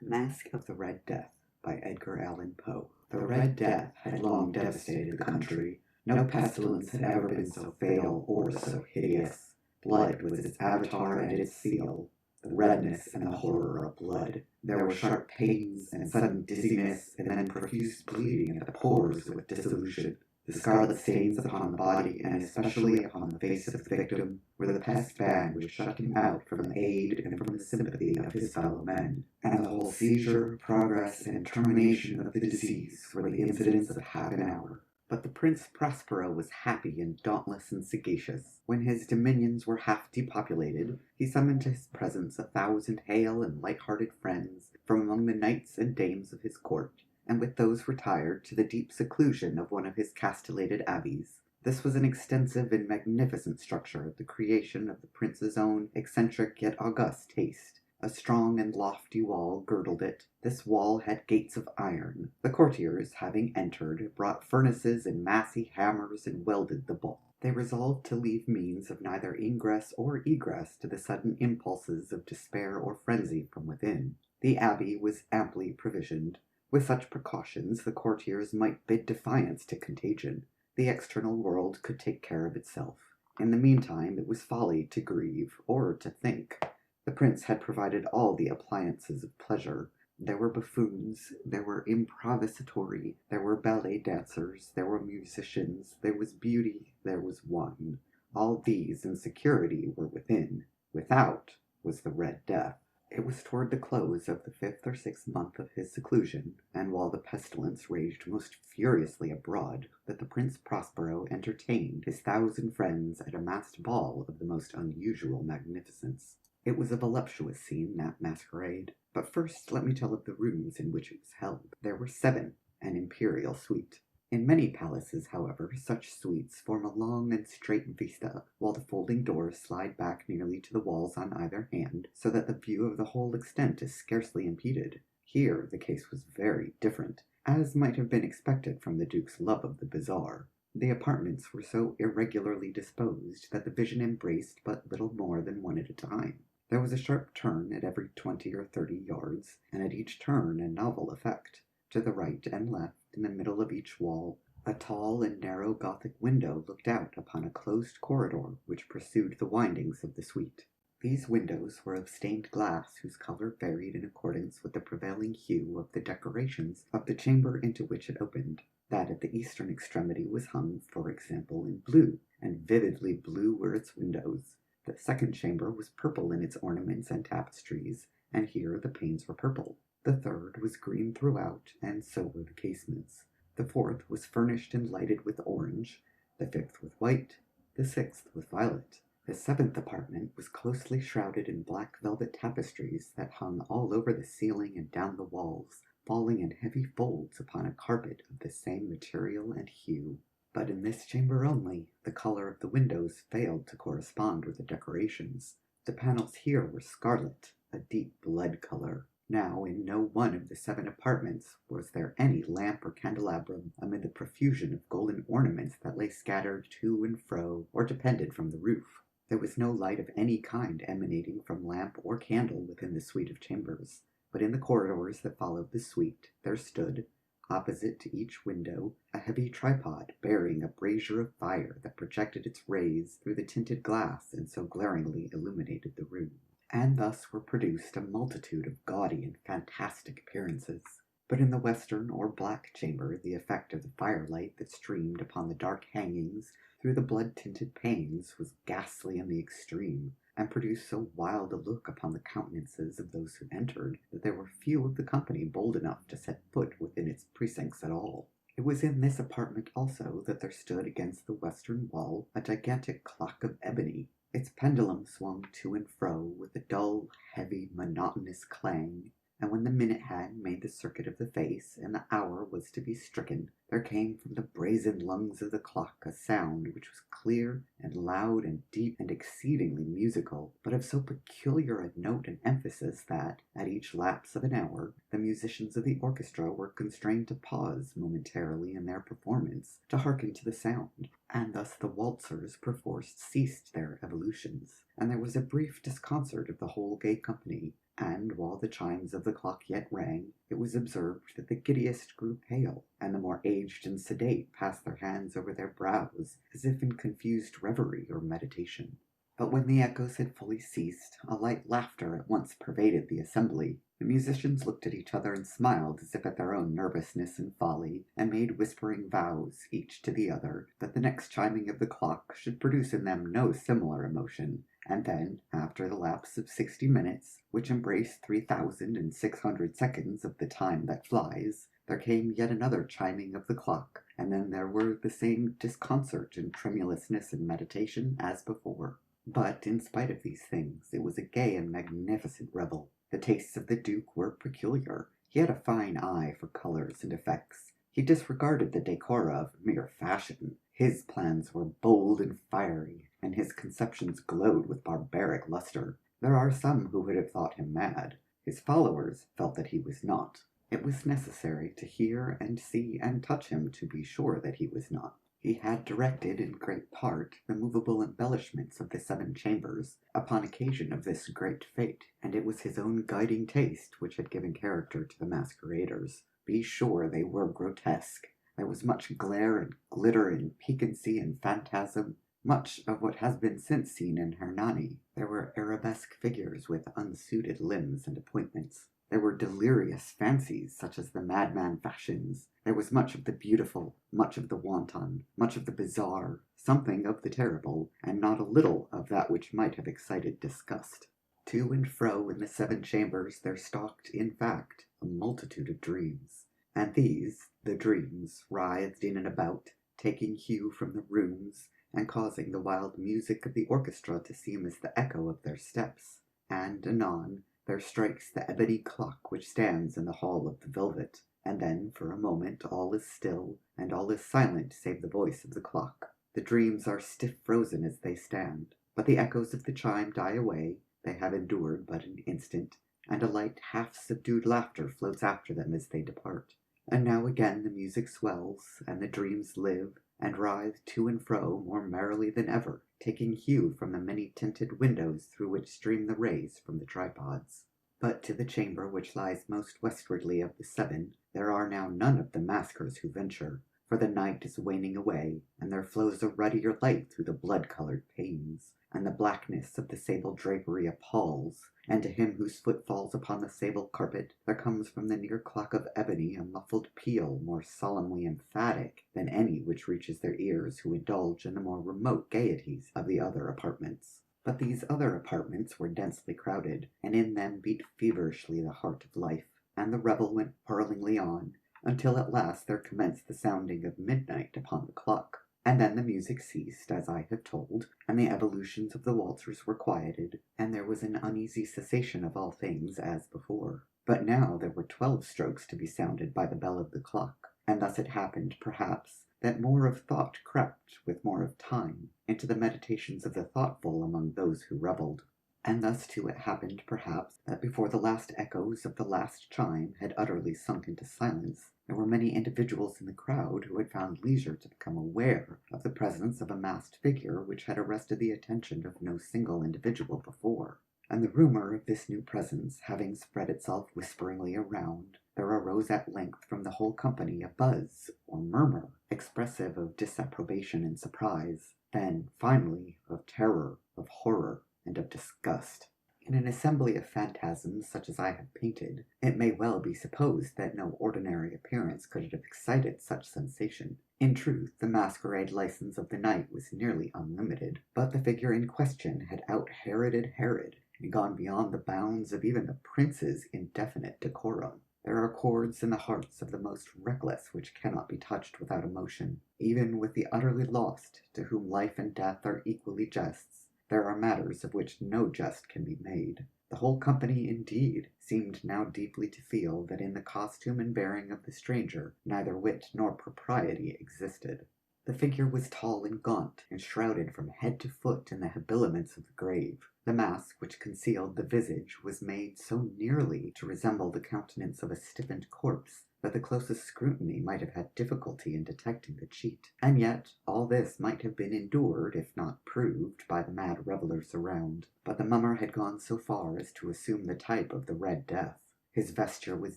Masque of the Red Death by Edgar Allan Poe. The Red Death had long devastated the country. No pestilence had ever been so fatal or so hideous. Blood was its avatar and its seal, the redness and the horror of blood. There were sharp pains and sudden dizziness, and then profuse bleeding at the pores with dissolution. The scarlet stains upon the body, and especially upon the face of the victim, were the pest ban which shut him out from the aid and from the sympathy of his fellow men. And the whole seizure, progress, and termination of the disease were the incidents of half an hour. But the Prince Prospero was happy and dauntless and sagacious. When his dominions were half depopulated, he summoned to his presence 1,000 hale and light-hearted friends from among the knights and dames of his court, and with those retired to the deep seclusion of one of his castellated abbeys. This was an extensive and magnificent structure, the creation of the prince's own eccentric yet august taste. A strong and lofty wall girdled it. This wall had gates of iron. The courtiers, having entered, brought furnaces and massy hammers and welded the bulk. They resolved to leave means of neither ingress or egress to the sudden impulses of despair or frenzy from within. The abbey was amply provisioned. With such precautions, the courtiers might bid defiance to contagion. The external world could take care of itself. In the meantime, it was folly to grieve or to think. The prince had provided all the appliances of pleasure. There were buffoons, there were improvisatori, there were ballet dancers, there were musicians, there was beauty, there was wine. All these in security were within. Without was the Red Death. It was toward the close of the 5th or 6th month of his seclusion, and while the pestilence raged most furiously abroad, that the Prince Prospero entertained his 1,000 friends at a masked ball of the most unusual magnificence. It was a voluptuous scene, that masquerade. But first let me tell of the rooms in which it was held. There were 7, an imperial suite. In many palaces, however, such suites form a long and straight vista, while the folding doors slide back nearly to the walls on either hand, so that the view of the whole extent is scarcely impeded. Here the case was very different, as might have been expected from the Duke's love of the bizarre. The apartments were so irregularly disposed that the vision embraced but little more than one at a time. There was a sharp turn at every 20 or 30 yards, and at each turn a novel effect. To the right and left, in the middle of each wall, a tall and narrow Gothic window looked out upon a closed corridor which pursued the windings of the suite. These windows were of stained glass whose color varied in accordance with the prevailing hue of the decorations of the chamber into which it opened. That at the eastern extremity was hung, for example, in blue, and vividly blue were its windows. The second chamber was purple in its ornaments and tapestries, and here the panes were purple. The third was green throughout, and so were the casements. The fourth was furnished and lighted with orange, the fifth with white, the sixth with violet. The seventh apartment was closely shrouded in black velvet tapestries that hung all over the ceiling and down the walls, falling in heavy folds upon a carpet of the same material and hue. But in this chamber only, the color of the windows failed to correspond with the decorations. The panels here were scarlet, a deep blood color. Now, in no one of the 7 apartments was there any lamp or candelabrum amid the profusion of golden ornaments that lay scattered to and fro or depended from the roof. There was no light of any kind emanating from lamp or candle within the suite of chambers, but in the corridors that followed the suite there stood, opposite to each window, a heavy tripod bearing a brazier of fire that projected its rays through the tinted glass and so glaringly illuminated the room. And thus were produced a multitude of gaudy and fantastic appearances. But in the western or black chamber the effect of the firelight that streamed upon the dark hangings through the blood-tinted panes was ghastly in the extreme, and produced so wild a look upon the countenances of those who entered that there were few of the company bold enough to set foot within its precincts at all. It was in this apartment also that there stood against the western wall a gigantic clock of ebony. Its pendulum swung to and fro with a dull, heavy, monotonous clang, and when the minute hand made the circuit of the face, and the hour was to be stricken, there came from the brazen lungs of the clock a sound which was clear and loud and deep and exceedingly musical, but of so peculiar a note and emphasis that, at each lapse of an hour, the musicians of the orchestra were constrained to pause momentarily in their performance to hearken to the sound, and thus the waltzers perforce ceased their evolutions, and there was a brief disconcert of the whole gay company, and while the chimes of the clock yet rang, it was observed that the giddiest grew pale, and the more aged and sedate passed their hands over their brows, as if in confused reverie or meditation. But when the echoes had fully ceased, a light laughter at once pervaded the assembly. The musicians looked at each other and smiled as if at their own nervousness and folly, and made whispering vows, each to the other, that the next chiming of the clock should produce in them no similar emotion. And then, after the lapse of 60 minutes, which embraced 3,600 seconds of the time that flies, there came yet another chiming of the clock, and then there were the same disconcert and tremulousness and meditation as before. But, in spite of these things, it was a gay and magnificent revel. The tastes of the Duke were peculiar. He had a fine eye for colors and effects. He disregarded the decora of mere fashion. His plans were bold and fiery, and his conceptions glowed with barbaric luster. There are some who would have thought him mad. His followers felt that he was not. It was necessary to hear and see and touch him to be sure that he was not. He had directed in great part the movable embellishments of the 7 chambers upon occasion of this great fete, and it was his own guiding taste which had given character to the masqueraders. Be sure they were grotesque. There was much glare and glitter and piquancy and phantasm, much of what has been since seen in Hernani. There were arabesque figures with unsuited limbs and appointments. There were delirious fancies, such as the madman fashions. There was much of the beautiful, much of the wanton, much of the bizarre, something of the terrible, and not a little of that which might have excited disgust. To and fro in the 7 chambers there stalked, in fact, a multitude of dreams. And these, the dreams, writhed in and about, taking hue from the rooms, and causing the wild music of the orchestra to seem as the echo of their steps. And, anon, there strikes the ebony clock which stands in the hall of the velvet, and then for a moment all is still, and all is silent save the voice of the clock. The dreams are stiff frozen as they stand, but the echoes of the chime die away. They have endured but an instant, and a light half-subdued laughter floats after them as they depart. And now again the music swells, and the dreams live, and writhe to and fro more merrily than ever, taking hue from the many-tinted windows through which stream the rays from the tripods. But to the chamber which lies most westwardly of the 7, there are now none of the maskers who venture, for the night is waning away, and there flows a ruddier light through the blood-colored panes, and the blackness of the sable drapery appalls, and to him whose foot falls upon the sable carpet there comes from the near clock of ebony a muffled peal more solemnly emphatic than any which reaches their ears who indulge in the more remote gaieties of the other apartments. But these other apartments were densely crowded, and in them beat feverishly the heart of life, and the revel went whirlingly on, until at last there commenced the sounding of midnight upon the clock. And then the music ceased, as I have told, and the evolutions of the waltzers were quieted, and there was an uneasy cessation of all things as before. But now there were 12 strokes to be sounded by the bell of the clock, and thus it happened, perhaps, that more of thought crept, with more of time, into the meditations of the thoughtful among those who revelled. And thus too it happened, perhaps, that before the last echoes of the last chime had utterly sunk into silence, there were many individuals in the crowd who had found leisure to become aware of the presence of a masked figure which had arrested the attention of no single individual before. And the rumor of this new presence having spread itself whisperingly around, there arose at length from the whole company a buzz or murmur, expressive of disapprobation and surprise, then, finally, of terror, of horror, and of disgust. In an assembly of phantasms such as I have painted, it may well be supposed that no ordinary appearance could have excited such sensation. In truth, the masquerade license of the night was nearly unlimited, but the figure in question had out-Heroded Herod, and gone beyond the bounds of even the prince's indefinite decorum. There are chords in the hearts of the most reckless which cannot be touched without emotion. Even with the utterly lost, to whom life and death are equally jests, there are matters of which no jest can be made. The whole company, indeed, seemed now deeply to feel that in the costume and bearing of the stranger neither wit nor propriety existed. The figure was tall and gaunt, and shrouded from head to foot in the habiliments of the grave. The mask which concealed the visage was made so nearly to resemble the countenance of a stiffened corpse, that the closest scrutiny might have had difficulty in detecting the cheat. And yet all this might have been endured, if not proved, by the mad revellers around. But the mummer had gone so far as to assume the type of the Red Death. His vesture was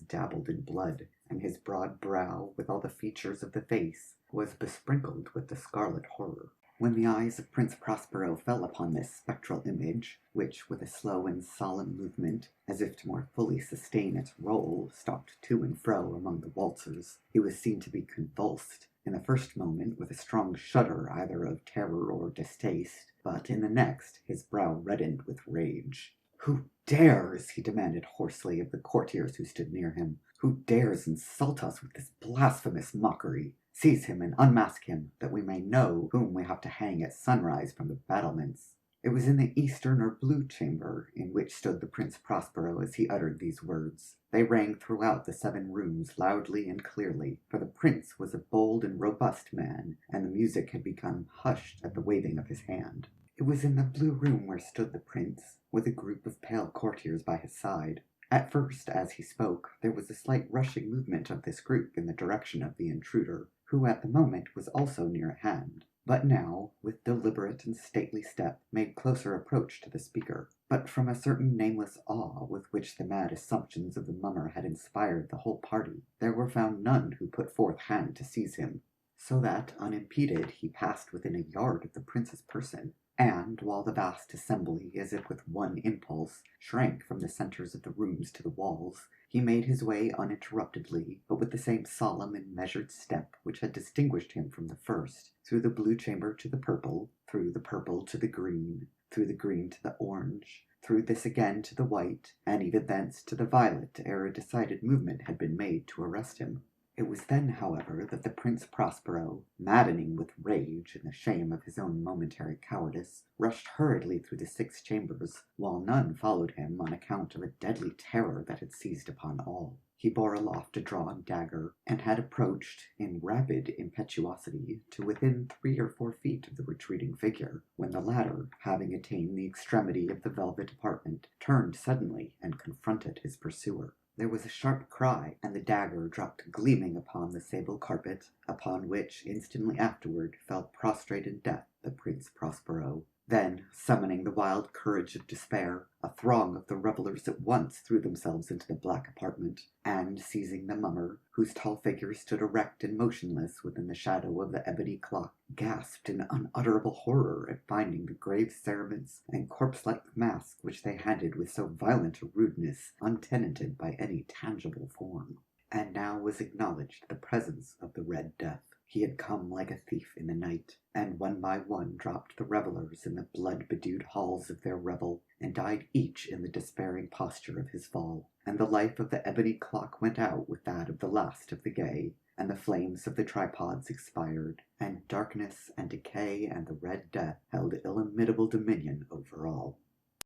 dabbled in blood, and his broad brow, with all the features of the face, was besprinkled with the scarlet horror. When the eyes of Prince Prospero fell upon this spectral image, which, with a slow and solemn movement, as if to more fully sustain its role, stalked to and fro among the waltzers, he was seen to be convulsed, in the first moment with a strong shudder either of terror or distaste, but in the next his brow reddened with rage. "Who dares," he demanded hoarsely of the courtiers who stood near him, "who dares insult us with this blasphemous mockery? Seize him and unmask him, that we may know whom we have to hang at sunrise from the battlements." It was in the eastern or blue chamber in which stood the Prince Prospero as he uttered these words. They rang throughout the 7 rooms loudly and clearly, for the prince was a bold and robust man, and the music had become hushed at the waving of his hand. It was in the blue room where stood the prince, with a group of pale courtiers by his side. At first, as he spoke, there was a slight rushing movement of this group in the direction of the intruder, who at the moment was also near at hand, but now, with deliberate and stately step, made closer approach to the speaker. But from a certain nameless awe with which the mad assumptions of the mummer had inspired the whole party, there were found none who put forth hand to seize him, so that, unimpeded, he passed within a yard of the prince's person, and, while the vast assembly, as if with one impulse, shrank from the centres of the rooms to the walls, he made his way uninterruptedly, but with the same solemn and measured step which had distinguished him from the first, through the blue chamber to the purple, through the purple to the green, through the green to the orange, through this again to the white, and even thence to the violet, ere a decided movement had been made to arrest him. It was then, however, that the Prince Prospero, maddening with rage and the shame of his own momentary cowardice, rushed hurriedly through the 6 chambers, while none followed him on account of a deadly terror that had seized upon all. He bore aloft a drawn dagger, and had approached, in rapid impetuosity, to within 3 or 4 feet of the retreating figure, when the latter, having attained the extremity of the velvet apartment, turned suddenly and confronted his pursuer. There was a sharp cry, and the dagger dropped gleaming upon the sable carpet, upon which, instantly afterward, fell prostrate in death the Prince Prospero. Then, summoning the wild courage of despair, a throng of the revellers at once threw themselves into the black apartment, and, seizing the mummer, whose tall figure stood erect and motionless within the shadow of the ebony clock, gasped in unutterable horror at finding the grave cerements and corpse-like mask which they handled with so violent a rudeness untenanted by any tangible form. And now was acknowledged the presence of the Red Death. He had come like a thief in the night, and one by one dropped the revellers in the blood-bedewed halls of their revel, and died each in the despairing posture of his fall. And the life of the ebony clock went out with that of the last of the gay, and the flames of the tripods expired, and darkness and decay and the Red Death held illimitable dominion over all.